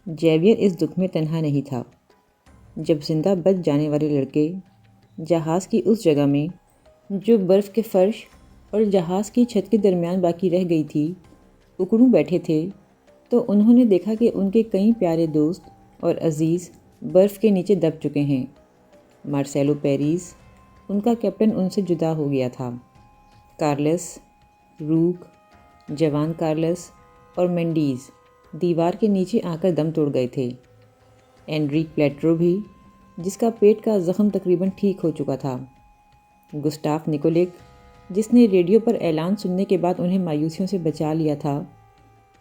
جیویئر اس دکھ میں تنہا نہیں تھا۔ جب زندہ بچ جانے والے لڑکے جہاز کی اس جگہ میں جو برف کے فرش اور جہاز کی چھت کے درمیان باقی رہ گئی تھی اکڑوں بیٹھے تھے، تو انہوں نے دیکھا کہ ان کے کئی پیارے دوست اور عزیز برف کے نیچے دب چکے ہیں۔ مارسیلو پیریز، ان کا کیپٹن، ان سے جدا ہو گیا تھا۔ کارلس، روک، جوان کارلس اور مینڈیز دیوار کے نیچے آ کر دم توڑ گئے تھے۔ اینڈریک پلیٹرو بھی، جس کا پیٹ کا زخم تقریباً ٹھیک ہو چکا تھا۔ گسٹاف نکولک، جس نے ریڈیو پر اعلان سننے کے بعد انہیں مایوسیوں سے بچا لیا تھا،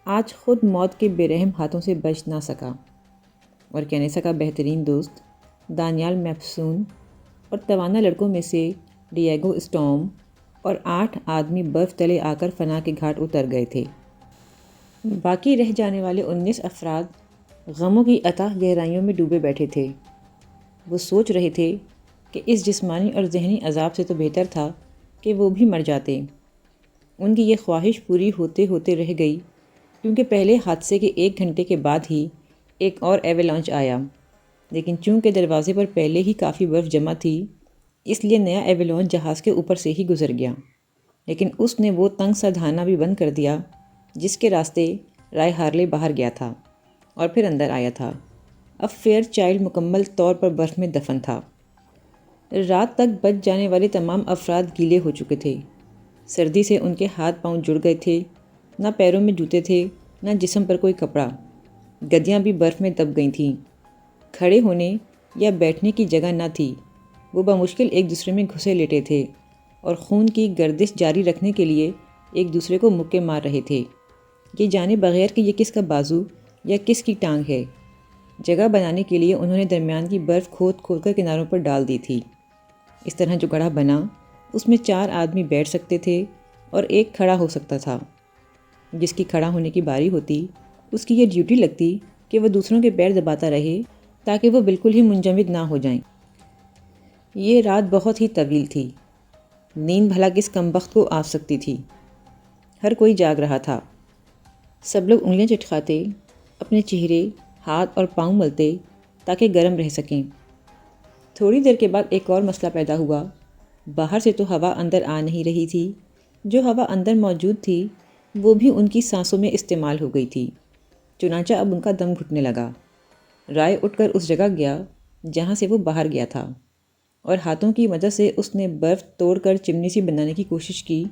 آج خود موت کے بے رحم ہاتھوں سے بچ نہ سکا۔ اور کینیسا کا بہترین دوست دانیال میپسون اور توانا لڑکوں میں سے ڈیگو اسٹارم اور 8 آدمی برف تلے آ کر فنا کے گھاٹ اتر گئے تھے۔ باقی رہ جانے والے 19 افراد غموں کی اتاہ گہرائیوں میں ڈوبے بیٹھے تھے۔ وہ سوچ رہے تھے کہ اس جسمانی اور ذہنی عذاب سے تو بہتر تھا کہ وہ بھی مر جاتے۔ ان کی یہ خواہش پوری ہوتے ہوتے رہ گئی، کیونکہ پہلے حادثے کے 1 گھنٹے کے بعد ہی ایک اور ایوالانچ آیا، لیکن چونکہ دروازے پر پہلے ہی کافی برف جمع تھی، اس لیے نیا ایوالانچ جہاز کے اوپر سے ہی گزر گیا، لیکن اس نے وہ تنگ سا دھانا بھی بند کر دیا جس کے راستے رائے ہارلے باہر گیا تھا اور پھر اندر آیا تھا۔ اب فیئر چائلڈ مکمل طور پر برف میں دفن تھا۔ رات تک بچ جانے والے تمام افراد گیلے ہو چکے تھے۔ سردی سے ان کے ہاتھ پاؤں جڑ گئے تھے، نہ پیروں میں جوتے تھے، نہ جسم پر کوئی کپڑا۔ گدیاں بھی برف میں دب گئی تھیں۔ کھڑے ہونے یا بیٹھنے کی جگہ نہ تھی۔ وہ بمشکل ایک دوسرے میں گھسے لیٹے تھے اور خون کی گردش جاری رکھنے کے لیے ایک دوسرے کو مکے مار رہے تھے، یہ جانے بغیر کہ یہ کس کا بازو یا کس کی ٹانگ ہے۔ جگہ بنانے کے لیے انہوں نے درمیان کی برف کھود کھود کر کناروں پر ڈال دی تھی۔ اس طرح جو گڑھا بنا اس میں 4 آدمی بیٹھ سکتے تھے اور ایک کھڑا ہو سکتا تھا۔ جس کی کھڑا ہونے کی باری ہوتی اس کی یہ ڈیوٹی لگتی کہ وہ دوسروں کے پیر دباتا رہے تاکہ وہ بالکل ہی منجمد نہ ہو جائیں۔ یہ رات بہت ہی طویل تھی۔ نیند بھلا کس کمبخت کو آ سکتی تھی۔ ہر کوئی جاگ رہا تھا۔ سب لوگ انگلیاں چٹکاتے، اپنے چہرے، ہاتھ اور پاؤں ملتے تاکہ گرم رہ سکیں۔ تھوڑی دیر کے بعد ایک اور مسئلہ پیدا ہوا۔ باہر سے تو ہوا اندر آ نہیں رہی تھی، جو ہوا اندر موجود تھی وہ بھی ان کی سانسوں میں استعمال ہو گئی تھی، چنانچہ اب ان کا دم گھٹنے لگا۔ رائے اٹھ کر اس جگہ گیا جہاں سے وہ باہر گیا تھا اور ہاتھوں کی مدد سے اس نے برف توڑ کر چمنی سی بنانے کی کوشش کی،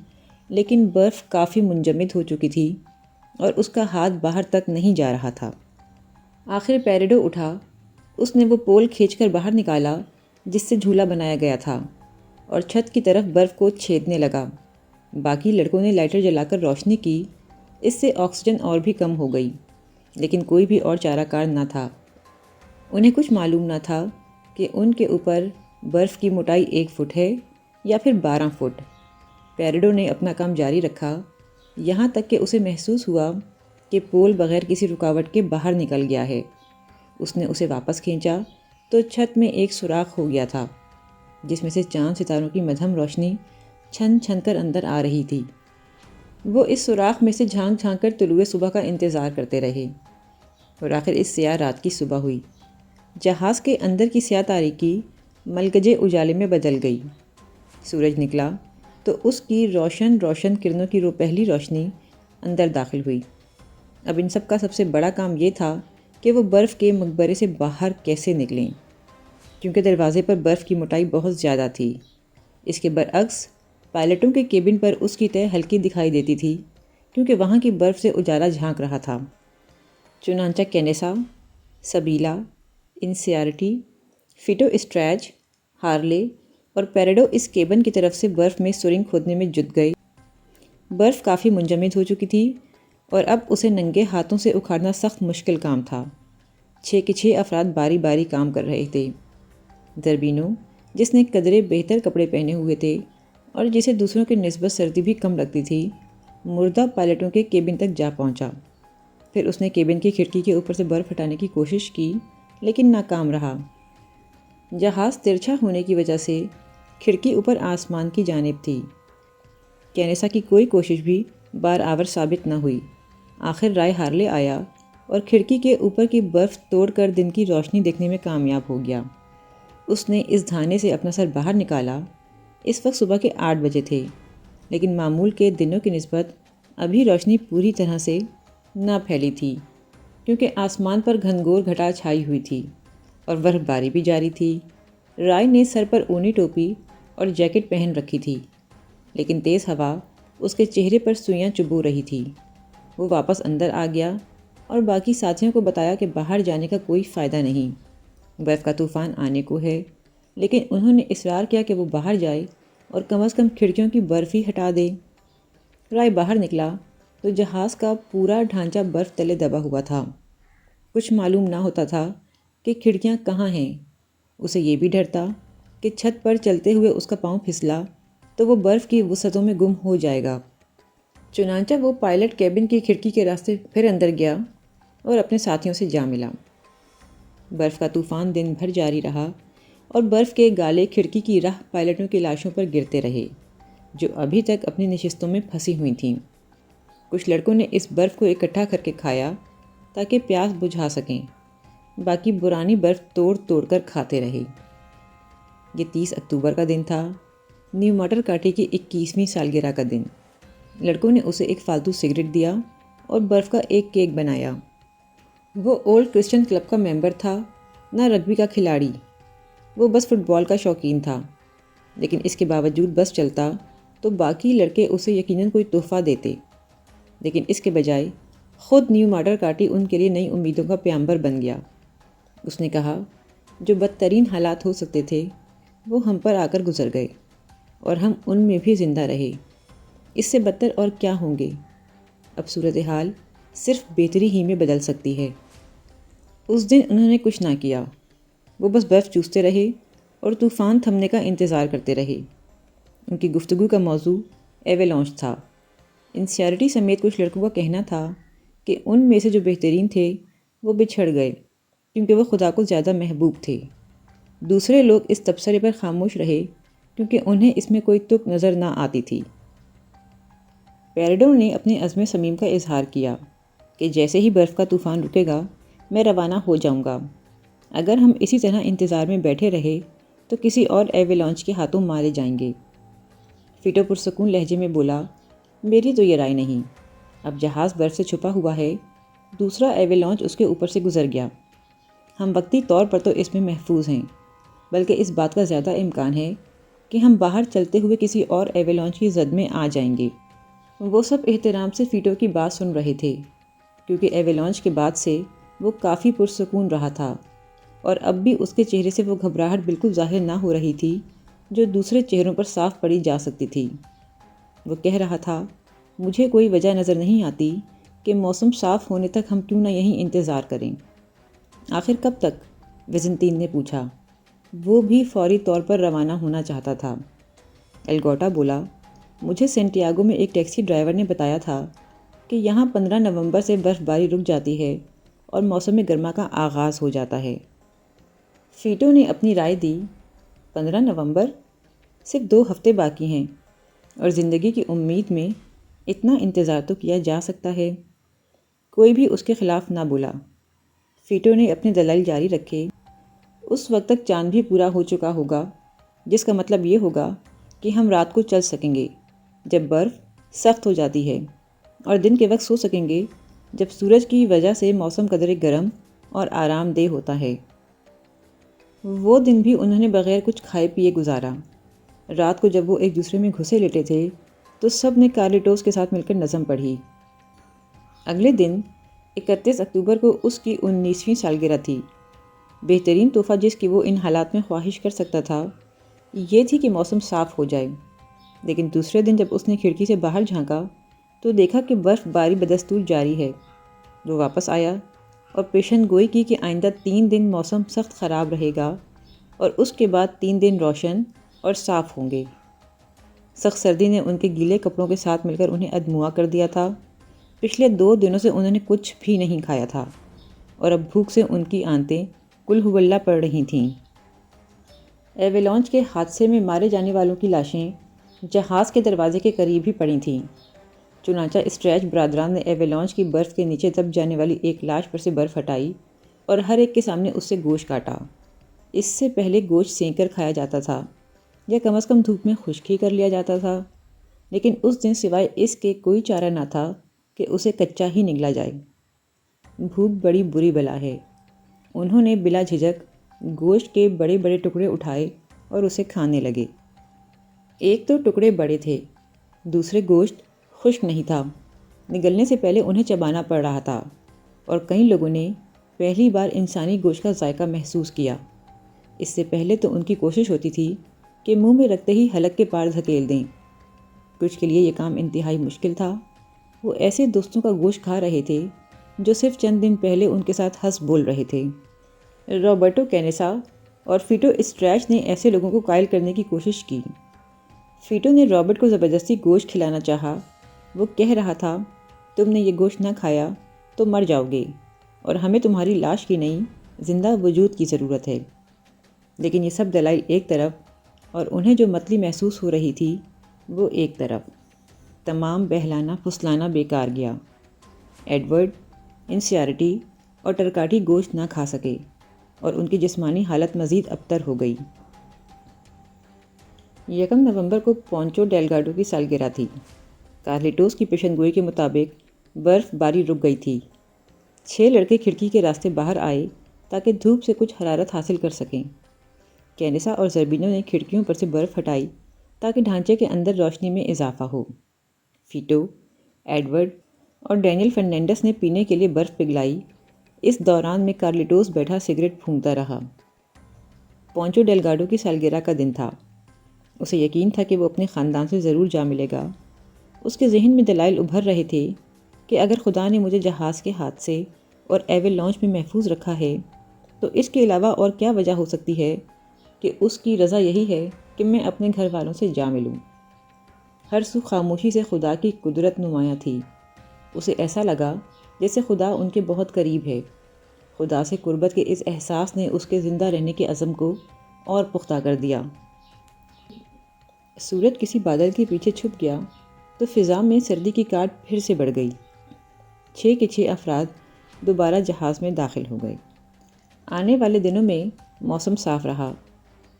لیکن برف کافی منجمد ہو چکی تھی اور اس کا ہاتھ باہر تک نہیں جا رہا تھا۔ آخر پیریڈو اٹھا۔ اس نے وہ پول کھینچ کر باہر نکالا جس سے جھولا بنایا گیا تھا اور چھت کی طرف برف کو چھیدنے لگا۔ باقی لڑکوں نے لائٹر جلا کر روشنی کی، اس سے آکسیجن اور بھی کم ہو گئی، لیکن کوئی بھی اور چارہ کار نہ تھا۔ انہیں کچھ معلوم نہ تھا کہ ان کے اوپر برف کی موٹائی 1 فٹ ہے یا پھر 12 فٹ۔ پیریڈو نے اپنا کام جاری رکھا یہاں تک کہ اسے محسوس ہوا کہ پول بغیر کسی رکاوٹ کے باہر نکل گیا ہے۔ اس نے اسے واپس کھینچا تو چھت میں ایک سوراخ ہو گیا تھا جس میں سے چاند ستاروں کی مدھم روشنی چھن چھن کر اندر آ رہی تھی۔ وہ اس سوراخ میں سے جھانک جھانک کر طلوع صبح کا انتظار کرتے رہے اور آخر اس سیاہ رات کی صبح ہوئی۔ جہاز کے اندر کی سیاہ تاریکی ملگجے اجالے میں بدل گئی۔ سورج نکلا تو اس کی روشن روشن کرنوں کی پہلی روشنی اندر داخل ہوئی۔ اب ان سب کا سب سے بڑا کام یہ تھا کہ وہ برف کے مقبرے سے باہر کیسے نکلیں، کیونکہ دروازے پر برف کی موٹائی بہت زیادہ تھی۔ اس کے برعکس پائلٹوں کے کیبن پر اس کی تہہ ہلکی دکھائی دیتی تھی، کیونکہ وہاں کی برف سے اجالا جھانک رہا تھا۔ چنانچہ کینیسا، سبیلا، انسیارٹی، فیٹو اسٹریج، ہارلے اور پیریڈو اس کیبن کی طرف سے برف میں سرنگ کھودنے میں جٹ گئے۔ برف کافی منجمد ہو چکی تھی اور اب اسے ننگے ہاتھوں سے اکھاڑنا سخت مشکل کام تھا۔ 6 کے 6 افراد باری باری کام کر رہے تھے۔ دربینو، جس نے قدرے بہتر کپڑے پہنے ہوئے تھے اور جسے دوسروں کی نسبت سردی بھی کم لگتی تھی، مردہ پائلٹوں کے کیبن تک جا پہنچا۔ پھر اس نے کیبن کی کھڑکی کے اوپر سے برف ہٹانے کی کوشش کی، لیکن ناکام رہا۔ جہاز ترچھا ہونے کی وجہ سے کھڑکی اوپر آسمان کی جانب تھی۔ کینیسا کی کوئی کوشش بھی بار آور ثابت نہ ہوئی۔ آخر رائے ہارلے آیا اور کھڑکی کے اوپر کی برف توڑ کر دن کی روشنی دیکھنے میں کامیاب ہو گیا۔ اس نے اس دھانے سے اپنا سر باہر نکالا۔ اس وقت صبح کے 8 بجے تھے، لیکن معمول کے دنوں کی نسبت ابھی روشنی پوری طرح سے نہ پھیلی تھی، کیونکہ آسمان پر گھنگور گھٹا چھائی ہوئی تھی اور برف باری بھی جاری تھی۔ رائے نے سر پر اونی ٹوپی اور جیکٹ پہن رکھی تھی، لیکن تیز ہوا اس کے چہرے پر سوئیاں چبھو رہی تھی۔ وہ واپس اندر آ گیا اور باقی ساتھیوں کو بتایا کہ باہر جانے کا کوئی فائدہ نہیں، برف کا طوفان آنے کو ہے، لیکن انہوں نے اصرار کیا کہ وہ باہر جائے اور کم از کم کھڑکیوں کی برف ہی ہٹا دے۔ رائے باہر نکلا تو جہاز کا پورا ڈھانچہ برف تلے دبا ہوا تھا۔ کچھ معلوم نہ ہوتا تھا کہ کھڑکیاں کہاں ہیں۔ اسے یہ بھی ڈر تھا کہ چھت پر چلتے ہوئے اس کا پاؤں پھسلا تو وہ برف کی وسعتوں میں گم ہو جائے گا۔ چنانچہ وہ پائلٹ کیبن کی کھڑکی کے راستے پھر اندر گیا اور اپنے ساتھیوں سے جا ملا۔ برف کا طوفان دن بھر جاری رہا اور برف کے گالے کھڑکی کی راہ پائلٹوں کی لاشوں پر گرتے رہے، جو ابھی تک اپنی نشستوں میں پھنسی ہوئی تھیں۔ کچھ لڑکوں نے اس برف کو اکٹھا کر کے کھایا تاکہ پیاس بجھا سکیں، باقی پرانی برف توڑ توڑ کر کھاتے رہے۔ یہ 30 اکتوبر کا دن تھا، نیو ماٹر کارٹی کی 21ویں سالگرہ کا دن۔ لڑکوں نے اسے ایک فالتو سگریٹ دیا اور برف کا ایک کیک بنایا۔ وہ اولڈ کرسچن کلب کا ممبر تھا، نہ رگبی کا کھلاڑی، وہ بس فٹ بال کا شوقین تھا، لیکن اس کے باوجود بس چلتا تو باقی لڑکے اسے یقیناً کوئی تحفہ دیتے، لیکن اس کے بجائے خود نیو ماٹر کارٹی ان کے لیے نئی امیدوں کا پیامبر بن گیا۔ اس نے کہا، جو بدترین حالات ہو سکتے تھے وہ ہم پر آ کر گزر گئے اور ہم ان میں بھی زندہ رہے، اس سے بدتر اور کیا ہوں گے؟ اب صورتحال صرف بہتری ہی میں بدل سکتی ہے۔ اس دن انہوں نے کچھ نہ کیا، وہ بس برف چوستے رہے اور طوفان تھمنے کا انتظار کرتے رہے۔ ان کی گفتگو کا موضوع ایوالانچ تھا۔ انسیارٹی سمیت کچھ لڑکوں کا کہنا تھا کہ ان میں سے جو بہترین تھے وہ بچھڑ گئے کیونکہ وہ خدا کو زیادہ محبوب تھے۔ دوسرے لوگ اس تبصرے پر خاموش رہے کیونکہ انہیں اس میں کوئی تک نظر نہ آتی تھی۔ پیراڈو نے اپنے عزم صمیم کا اظہار کیا کہ جیسے ہی برف کا طوفان رکے گا میں روانہ ہو جاؤں گا۔ اگر ہم اسی طرح انتظار میں بیٹھے رہے تو کسی اور ایوالانچ کے ہاتھوں مارے جائیں گے۔ فیٹو پرسکون لہجے میں بولا، میری تو یہ رائے نہیں۔ اب جہاز برف سے چھپا ہوا ہے، دوسرا ایوالانچ اس کے اوپر سے گزر گیا۔ ہم وقتی طور پر تو اس میں محفوظ ہیں، بلکہ اس بات کا زیادہ امکان ہے کہ ہم باہر چلتے ہوئے کسی اور ایوالانچ کی زد میں آ جائیں گے۔ وہ سب احترام سے فیٹو کی بات سن رہے تھے، کیونکہ ایوالانچ کے بعد سے وہ کافی پرسکون رہا تھا اور اب بھی اس کے چہرے سے وہ گھبراہٹ بالکل ظاہر نہ ہو رہی تھی جو دوسرے چہروں پر صاف پڑی جا سکتی تھی۔ وہ کہہ رہا تھا، مجھے کوئی وجہ نظر نہیں آتی کہ موسم صاف ہونے تک ہم کیوں نہ یہیں انتظار کریں۔ آخر کب تک؟ ویزنٹین نے پوچھا۔ وہ بھی فوری طور پر روانہ ہونا چاہتا تھا۔ الگوٹا بولا، مجھے سینٹیاگو میں ایک ٹیکسی ڈرائیور نے بتایا تھا کہ یہاں 15 نومبر سے برف باری رک جاتی ہے اور موسم گرما کا آغاز ہو جاتا ہے۔ فیٹو نے اپنی رائے دی، 15 نومبر؟ صرف 2 ہفتے باقی ہیں اور زندگی کی امید میں اتنا انتظار تو کیا جا سکتا ہے۔ کوئی بھی اس کے خلاف نہ بولا۔ فیٹو نے اپنے دلائل جاری رکھے، اس وقت تک چاند بھی پورا ہو چکا ہوگا، جس کا مطلب یہ ہوگا کہ ہم رات کو چل سکیں گے جب برف سخت ہو جاتی ہے، اور دن کے وقت سو سکیں گے جب سورج کی وجہ سے موسم قدرے گرم اور آرام دہ ہوتا ہے۔ وہ دن بھی انہوں نے بغیر کچھ کھائے پیے گزارا۔ رات کو جب وہ ایک دوسرے میں گھسے لیٹے تھے تو سب نے کارلیٹوس کے ساتھ مل کر نظم پڑھی۔ اگلے دن 31 اکتوبر کو اس کی 19ویں سالگرہ تھی۔ بہترین تحفہ جس کی وہ ان حالات میں خواہش کر سکتا تھا یہ تھی کہ موسم صاف ہو جائے، لیکن دوسرے دن جب اس نے کھڑکی سے باہر جھانکا تو دیکھا کہ برف باری بدستور جاری ہے۔ وہ واپس آیا اور پیشن گوئی کی کہ آئندہ 3 دن موسم سخت خراب رہے گا اور اس کے بعد 3 دن روشن اور صاف ہوں گے۔ سخت سردی نے ان کے گیلے کپڑوں کے ساتھ مل کر انہیں ادموا کر دیا تھا۔ پچھلے 2 دنوں سے انہوں نے کچھ بھی نہیں کھایا تھا اور اب بھوک سے ان کی آنتیں کل ہولہ پڑ رہی تھیں۔ ایوالانچ کے حادثے میں مارے جانے والوں کی لاشیں جہاز کے دروازے کے قریب ہی پڑی تھیں۔ چنانچہ اسٹریچ برادران نے ایویلانچ کی برف کے نیچے دب جانے والی ایک لاش پر سے برف ہٹائی اور ہر ایک کے سامنے اس سے گوشت کاٹا۔ اس سے پہلے گوشت سینک کر کھایا جاتا تھا یا کم از کم دھوپ میں خشک ہی کر لیا جاتا تھا، لیکن اس دن سوائے اس کے کوئی چارہ نہ تھا کہ اسے کچا ہی نگلا جائے۔ بھوک بڑی بری بلا ہے۔ انہوں نے بلا جھجک گوشت کے بڑے بڑے ٹکڑے اٹھائے اور اسے کھانے لگے۔ ایک تو ٹکڑے بڑے تھے، دوسرے گوشت خشک نہیں تھا، نگلنے سے پہلے انہیں چبانا پڑ رہا تھا، اور کئی لوگوں نے پہلی بار انسانی گوشت کا ذائقہ محسوس کیا۔ اس سے پہلے تو ان کی کوشش ہوتی تھی کہ منہ میں رکھتے ہی حلق کے پار دھکیل دیں۔ کچھ کے لیے یہ کام انتہائی مشکل تھا۔ وہ ایسے دوستوں کا گوشت کھا رہے تھے جو صرف چند دن پہلے ان کے ساتھ ہنس بول رہے تھے۔ رابرٹو کینیسا اور فیٹو اسٹریچ نے ایسے لوگوں کو قائل کرنے کی کوشش کی۔ فیٹو نے رابرٹ کو زبردستی گوشت کھلانا چاہا۔ وہ کہہ رہا تھا، تم نے یہ گوشت نہ کھایا تو مر جاؤ گے، اور ہمیں تمہاری لاش کی نہیں، زندہ وجود کی ضرورت ہے۔ لیکن یہ سب دلائل ایک طرف اور انہیں جو متلی محسوس ہو رہی تھی وہ ایک طرف، تمام بہلانا پھسلانا بیکار گیا۔ ایڈورڈ انسیارٹی اور ٹرکاٹی گوشت نہ کھا سکے اور ان کی جسمانی حالت مزید ابتر ہو گئی۔ 1 نومبر کو پونچو ڈیلگاڈو کی سالگرہ تھی۔ کارلیٹوس کی پیشن گوئی کے مطابق برف باری رک گئی تھی۔ 6 لڑکے کھڑکی کے راستے باہر آئے تاکہ دھوپ سے کچھ حرارت حاصل کر سکیں۔ کینیسا اور زربینو نے کھڑکیوں پر سے برف ہٹائی تاکہ ڈھانچے کے اندر روشنی میں اضافہ ہو۔ فیٹو، ایڈورڈ اور ڈینیل فرنینڈس نے پینے کے لیے برف پگھلائی۔ اس دوران میں کارلیٹوس بیٹھا سگریٹ پھونکتا رہا۔ پونچو ڈیلگاڈو کی سالگرہ کا دن تھا۔ اسے یقین تھا کہ وہ اپنے خاندان سے ضرور جا ملے گا۔ اس کے ذہن میں دلائل ابھر رہے تھے کہ اگر خدا نے مجھے جہاز کے حادثے اور ایویلانچ میں محفوظ رکھا ہے تو اس کے علاوہ اور کیا وجہ ہو سکتی ہے کہ اس کی رضا یہی ہے کہ میں اپنے گھر والوں سے جا ملوں۔ ہر سو خاموشی سے خدا کی قدرت نمایاں تھی۔ اسے ایسا لگا جیسے خدا ان کے بہت قریب ہے۔ خدا سے قربت کے اس احساس نے اس کے زندہ رہنے کے عزم کو اور پختہ کر دیا۔ سورج کسی بادل کے پیچھے چھپ گیا تو فضا میں سردی کی کاٹ پھر سے بڑھ گئی۔ 6 کے 6 افراد دوبارہ جہاز میں داخل ہو گئے۔ آنے والے دنوں میں موسم صاف رہا۔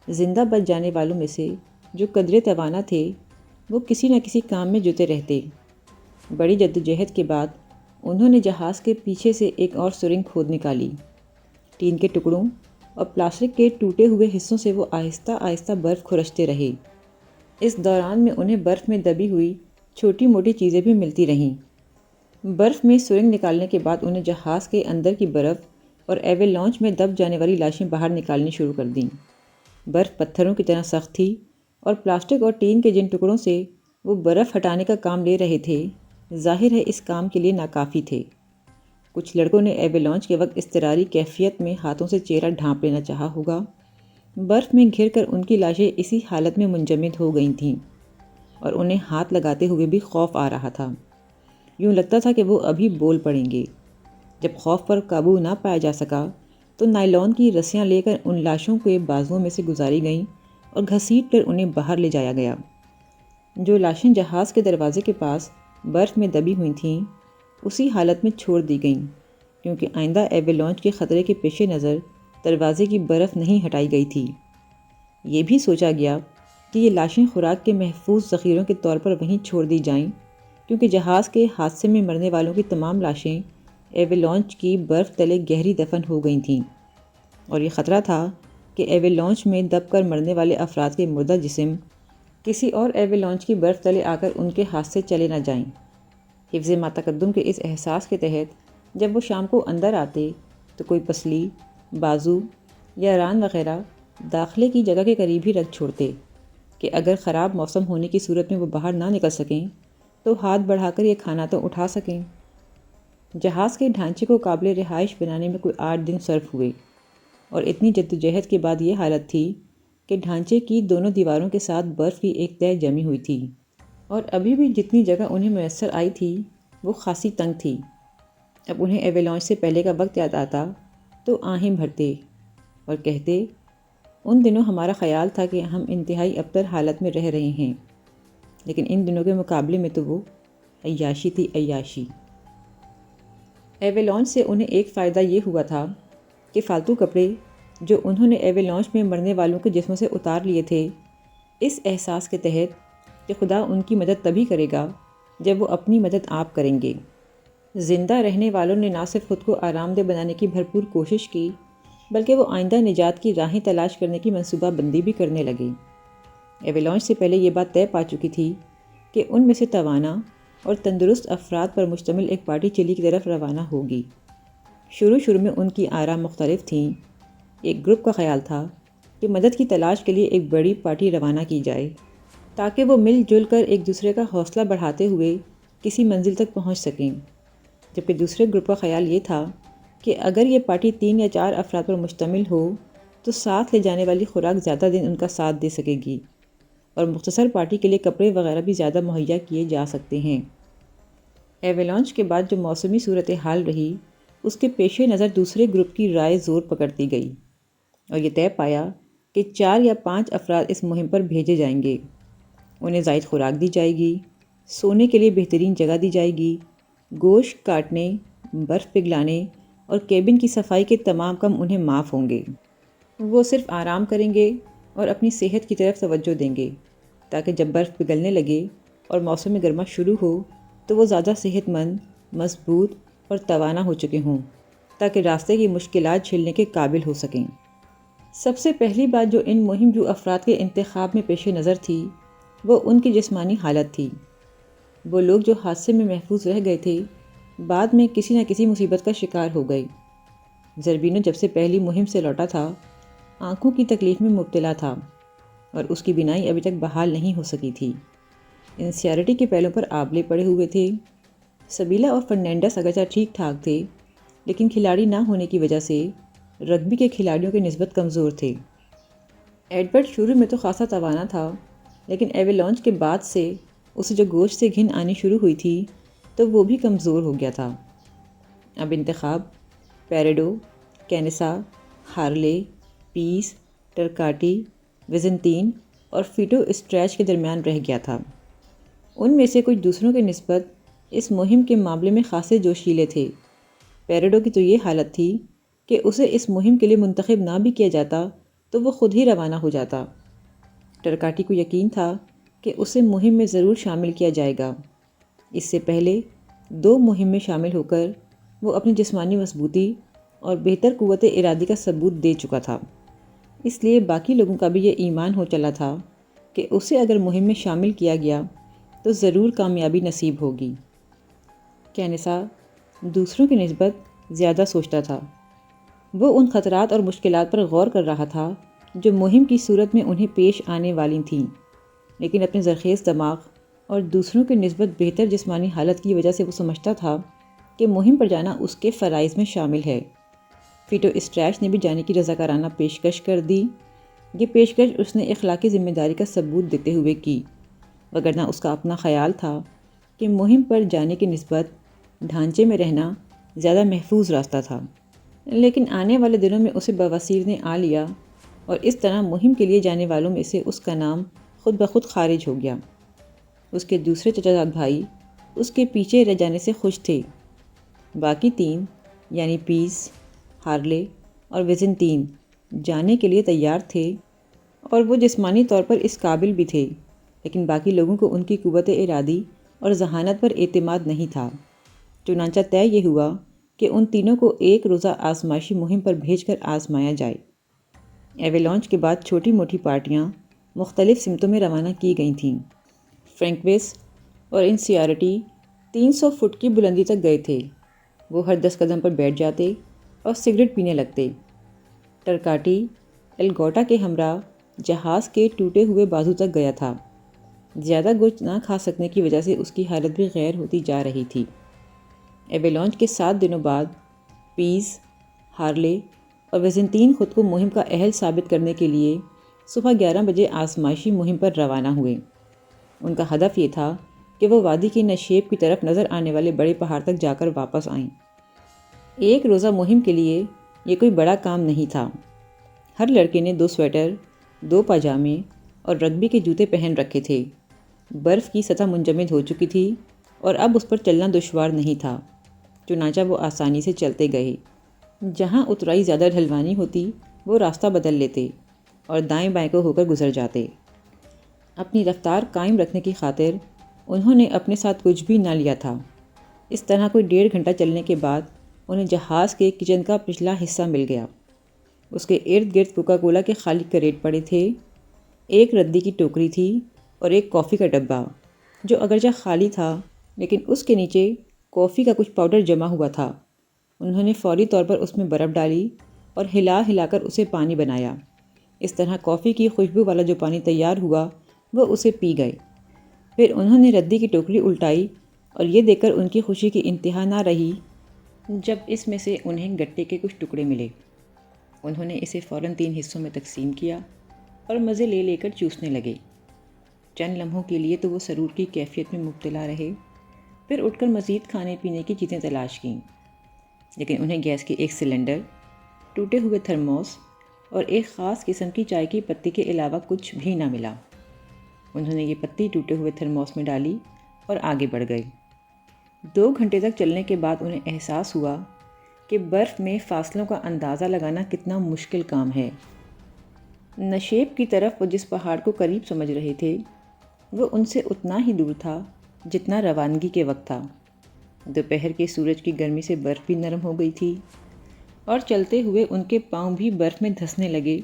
زندہ بچ جانے والوں میں سے جو قدرے توانا تھے وہ کسی نہ کسی کام میں جتے رہتے۔ بڑی جدوجہد کے بعد انہوں نے جہاز کے پیچھے سے ایک اور سرنگ کھود نکالی۔ ٹین کے ٹکڑوں اور پلاسٹک کے ٹوٹے ہوئے حصوں سے وہ آہستہ آہستہ برف کھرچتے رہے۔ اس دوران میں انہیں برف میں دبی ہوئی چھوٹی موٹی چیزیں بھی ملتی رہیں۔ برف میں سرنگ نکالنے کے بعد انہیں جہاز کے اندر کی برف اور ایویلانچ میں دب جانے والی لاشیں باہر نکالنی شروع کر دیں۔ برف پتھروں کی طرح سخت تھی اور پلاسٹک اور ٹین کے جن ٹکڑوں سے وہ برف ہٹانے کا کام لے رہے تھے ظاہر ہے اس کام کے لیے ناکافی تھے۔ کچھ لڑکوں نے ایویلانچ کے وقت اضطراری کیفیت میں ہاتھوں سے چہرہ ڈھانپ لینا چاہا ہوگا۔ برف میں گھر کر ان کی لاشیں اسی حالت میں منجمد ہو گئی تھیں اور انہیں ہاتھ لگاتے ہوئے بھی خوف آ رہا تھا۔ یوں لگتا تھا کہ وہ ابھی بول پڑیں گے۔ جب خوف پر قابو نہ پایا جا سکا تو نائلون کی رسیاں لے کر ان لاشوں کے بازوؤں میں سے گزاری گئیں اور گھسیٹ کر انہیں باہر لے جایا گیا۔ جو لاشیں جہاز کے دروازے کے پاس برف میں دبی ہوئی تھیں اسی حالت میں چھوڑ دی گئیں، کیونکہ آئندہ ایویلانچ کے خطرے کے پیش نظر دروازے کی برف نہیں ہٹائی گئی تھی۔ یہ بھی سوچا گیا کہ یہ لاشیں خوراک کے محفوظ ذخیروں کے طور پر وہیں چھوڑ دی جائیں، کیونکہ جہاز کے حادثے میں مرنے والوں کی تمام لاشیں ایویلانچ کی برف تلے گہری دفن ہو گئی تھیں، اور یہ خطرہ تھا کہ ایویلانچ میں دب کر مرنے والے افراد کے مردہ جسم کسی اور ایویلانچ کی برف تلے آ کر ان کے ہاتھ سے چلے نہ جائیں۔ حفظ ما تقدم کے اس احساس کے تحت جب وہ شام کو اندر آتے تو کوئی پسلی، بازو یا ران وغیرہ داخلے کی جگہ کے قریب ہی رکھ چھوڑتے کہ اگر خراب موسم ہونے کی صورت میں وہ باہر نہ نکل سکیں تو ہاتھ بڑھا کر یہ کھانا تو اٹھا سکیں۔ جہاز کے ڈھانچے کو قابل رہائش بنانے میں کوئی 8 دن صرف ہوئے، اور اتنی جدوجہد کے بعد یہ حالت تھی کہ ڈھانچے کی دونوں دیواروں کے ساتھ برف کی ایک تہہ جمی ہوئی تھی، اور ابھی بھی جتنی جگہ انہیں میسر آئی تھی وہ خاصی تنگ تھی۔ اب انہیں ایویلانچ سے پہلے کا وقت یاد آتا تو آہیں بھرتے اور کہتے، ان دنوں ہمارا خیال تھا کہ ہم انتہائی ابتر حالت میں رہ رہے ہیں، لیکن ان دنوں کے مقابلے میں تو وہ عیاشی تھی عیاشی۔ ایوالانچ سے انہیں ایک فائدہ یہ ہوا تھا کہ فالتو کپڑے جو انہوں نے ایوالانچ میں مرنے والوں کے جسموں سے اتار لیے تھے، اس احساس کے تحت کہ خدا ان کی مدد تبھی کرے گا جب وہ اپنی مدد آپ کریں گے، زندہ رہنے والوں نے نہ صرف خود کو آرام دہ بنانے کی بھرپور کوشش کی بلکہ وہ آئندہ نجات کی راہیں تلاش کرنے کی منصوبہ بندی بھی کرنے لگے۔ ایوالانچ سے پہلے یہ بات طے پا چکی تھی کہ ان میں سے توانا اور تندرست افراد پر مشتمل ایک پارٹی چلی کی طرف روانہ ہوگی۔ شروع میں ان کی آراء مختلف تھیں۔ ایک گروپ کا خیال تھا کہ مدد کی تلاش کے لیے ایک بڑی پارٹی روانہ کی جائے تاکہ وہ مل جل کر ایک دوسرے کا حوصلہ بڑھاتے ہوئے کسی منزل تک پہنچ سکیں، جبکہ دوسرے گروپ کا خیال یہ تھا کہ اگر یہ پارٹی 3 یا 4 افراد پر مشتمل ہو تو ساتھ لے جانے والی خوراک زیادہ دن ان کا ساتھ دے سکے گی اور مختصر پارٹی کے لیے کپڑے وغیرہ بھی زیادہ مہیا کیے جا سکتے ہیں۔ ایوالانچ کے بعد جو موسمی صورتحال رہی اس کے پیش نظر دوسرے گروپ کی رائے زور پکڑتی گئی اور یہ طے پایا کہ 4 یا 5 افراد اس مہم پر بھیجے جائیں گے۔ انہیں زائد خوراک دی جائے گی، سونے کے لیے بہترین جگہ دی جائے گی، گوشت کاٹنے، برف پگھلانے اور کیبن کی صفائی کے تمام کام انہیں معاف ہوں گے۔ وہ صرف آرام کریں گے اور اپنی صحت کی طرف توجہ دیں گے تاکہ جب برف پگھلنے لگے اور موسم گرما شروع ہو تو وہ زیادہ صحت مند، مضبوط اور توانا ہو چکے ہوں تاکہ راستے کی مشکلات جھیلنے کے قابل ہو سکیں۔ سب سے پہلی بات جو ان مہم جو افراد کے انتخاب میں پیش نظر تھی وہ ان کی جسمانی حالت تھی۔ وہ لوگ جو حادثے میں محفوظ رہ گئے تھے بعد میں کسی نہ کسی مصیبت کا شکار ہو گئے۔ زربینو جب سے پہلی مہم سے لوٹا تھا آنکھوں کی تکلیف میں مبتلا تھا اور اس کی بینائی ابھی تک بحال نہیں ہو سکی تھی۔ انسیارٹی کے پہلوں پر آبلے پڑے ہوئے تھے۔ سبیلا اور فرنینڈس اگرچہ ٹھیک ٹھاک تھے لیکن کھلاڑی نہ ہونے کی وجہ سے رگبی کے کھلاڑیوں کے نسبت کمزور تھے۔ ایڈورڈ شروع میں تو خاصا توانا تھا لیکن ایوالانچ کے بعد سے اسے جو گوشت سے گھن آنی شروع ہوئی تھی تو وہ بھی کمزور ہو گیا تھا۔ اب انتخاب پیریڈو، کینیسا، ہارلے، پیس، ٹرکاٹی، ویزنٹین اور فیٹو اسٹریچ کے درمیان رہ گیا تھا۔ ان میں سے کچھ دوسروں کی نسبت اس مہم کے معاملے میں خاصے جوشیلے تھے۔ پیریڈو کی تو یہ حالت تھی کہ اسے اس مہم کے لیے منتخب نہ بھی کیا جاتا تو وہ خود ہی روانہ ہو جاتا۔ ٹرکاٹی کو یقین تھا کہ اسے مہم میں ضرور شامل کیا جائے گا۔ اس سے پہلے 2 مہم میں شامل ہو کر وہ اپنی جسمانی مضبوطی اور بہتر قوت ارادی کا ثبوت دے چکا تھا، اس لیے باقی لوگوں کا بھی یہ ایمان ہو چلا تھا کہ اسے اگر مہم میں شامل کیا گیا تو ضرور کامیابی نصیب ہوگی۔ کینیسا دوسروں کی نسبت زیادہ سوچتا تھا۔ وہ ان خطرات اور مشکلات پر غور کر رہا تھا جو مہم کی صورت میں انہیں پیش آنے والی تھیں، لیکن اپنے زرخیز دماغ اور دوسروں کی نسبت بہتر جسمانی حالت کی وجہ سے وہ سمجھتا تھا کہ مہم پر جانا اس کے فرائض میں شامل ہے۔ فیٹو اسٹریچ نے بھی جانے کی رضاکارانہ پیشکش کر دی۔ یہ پیشکش اس نے اخلاقی ذمہ داری کا ثبوت دیتے ہوئے کی، وگرنہ اس کا اپنا خیال تھا کہ مہم پر جانے کی نسبت ڈھانچے میں رہنا زیادہ محفوظ راستہ تھا، لیکن آنے والے دنوں میں اسے بواسیر نے آ لیا اور اس طرح مہم کے لیے جانے والوں میں سے اس کا نام خود بخود خارج ہو گیا۔ اس کے دوسرے چچا زاد بھائی اس کے پیچھے رہ جانے سے خوش تھے۔ باقی 3 یعنی پیس، ہارلے اور ویزنٹین جانے کے لیے تیار تھے اور وہ جسمانی طور پر اس قابل بھی تھے، لیکن باقی لوگوں کو ان کی قوت ارادی اور ذہانت پر اعتماد نہیں تھا۔ چنانچہ طے یہ ہوا کہ ان تینوں کو ایک روزہ آزمائشی مہم پر بھیج کر آزمایا جائے۔ ایوالانچ کے بعد چھوٹی موٹی پارٹیاں مختلف سمتوں میں روانہ کی گئی تھیں۔ فرینکویس اور انسیارٹی 300 فٹ کی بلندی تک گئے تھے۔ وہ ہر 10 قدم پر بیٹھ جاتے اور سگریٹ پینے لگتے۔ ٹرکاٹی الگوٹا کے ہمراہ جہاز کے ٹوٹے ہوئے بازو تک گیا تھا۔ زیادہ گوشت نہ کھا سکنے کی وجہ سے اس کی حالت بھی غیر ہوتی جا رہی تھی۔ ایوالانچ کے 7 دنوں بعد پیس، ہارلے اور ویزنٹین خود کو مہم کا اہل ثابت کرنے کے لیے صبح 11 بجے آزمائشی مہم پر روانہ ہوئے۔ ان کا ہدف یہ تھا کہ وہ وادی کی نشیب کی طرف نظر آنے والے بڑے پہاڑ تک جا کر واپس آئیں۔ ایک روزہ مہم کے لیے یہ کوئی بڑا کام نہیں تھا۔ ہر لڑکے نے 2 سویٹر، 2 پاجامے اور رگبی کے جوتے پہن رکھے تھے۔ برف کی سطح منجمد ہو چکی تھی اور اب اس پر چلنا دشوار نہیں تھا، چنانچہ وہ آسانی سے چلتے گئے۔ جہاں اترائی زیادہ ڈھلوانی ہوتی وہ راستہ بدل لیتے اور دائیں بائیں کو ہو کر گزر جاتے۔ اپنی رفتار قائم رکھنے کی خاطر انہوں نے اپنے ساتھ کچھ بھی نہ لیا تھا۔ اس طرح کوئی 1.5 گھنٹہ چلنے کے بعد انہیں جہاز کے کچن کا پچھلا حصہ مل گیا۔ اس کے ارد گرد کوکا کولا کے خالی کریٹ پڑے تھے، ایک ردی کی ٹوکری تھی اور ایک کافی کا ڈبہ جو اگرچہ خالی تھا لیکن اس کے نیچے کافی کا کچھ پاؤڈر جمع ہوا تھا۔ انہوں نے فوری طور پر اس میں برف ڈالی اور ہلا ہلا کر اسے پانی بنایا۔ اس طرح کافی کی خوشبو والا جو پانی تیار ہوا وہ اسے پی گئے۔ پھر انہوں نے ردی کی ٹوکری الٹائی اور یہ دیکھ کر ان کی خوشی کی انتہا نہ رہی جب اس میں سے انہیں گٹے کے کچھ ٹکڑے ملے۔ انہوں نے اسے فوراً 3 حصوں میں تقسیم کیا اور مزے لے لے کر چوسنے لگے۔ چند لمحوں کے لیے تو وہ سرور کی کیفیت میں مبتلا رہے، پھر اٹھ کر مزید کھانے پینے کی چیزیں تلاش کیں، لیکن انہیں گیس کے ایک سلنڈر، ٹوٹے ہوئے تھرموس اور ایک خاص قسم کی چائے کی پتی کے علاوہ کچھ بھی نہ ملا۔ انہوں نے یہ پتی ٹوٹے ہوئے تھرموس میں ڈالی اور آگے بڑھ گئے۔ 2 گھنٹے تک چلنے کے بعد انہیں احساس ہوا کہ برف میں فاصلوں کا اندازہ لگانا کتنا مشکل کام ہے۔ نشیب کی طرف وہ جس پہاڑ کو قریب سمجھ رہے تھے وہ ان سے اتنا ہی دور تھا جتنا روانگی کے وقت تھا۔ دوپہر کے سورج کی گرمی سے برف بھی نرم ہو گئی تھی اور چلتے ہوئے ان کے پاؤں بھی برف میں دھنسنے لگے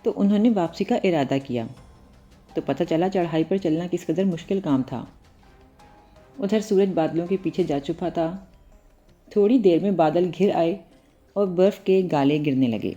تو انہوں نے واپسی کا ارادہ کیا۔ تو پتہ چلا چڑھائی پر چلنا کس قدر مشکل کام تھا۔ ادھر سورج بادلوں کے پیچھے جا چھپا تھا۔ تھوڑی دیر میں بادل گھر آئے اور برف کے گالے گرنے لگے۔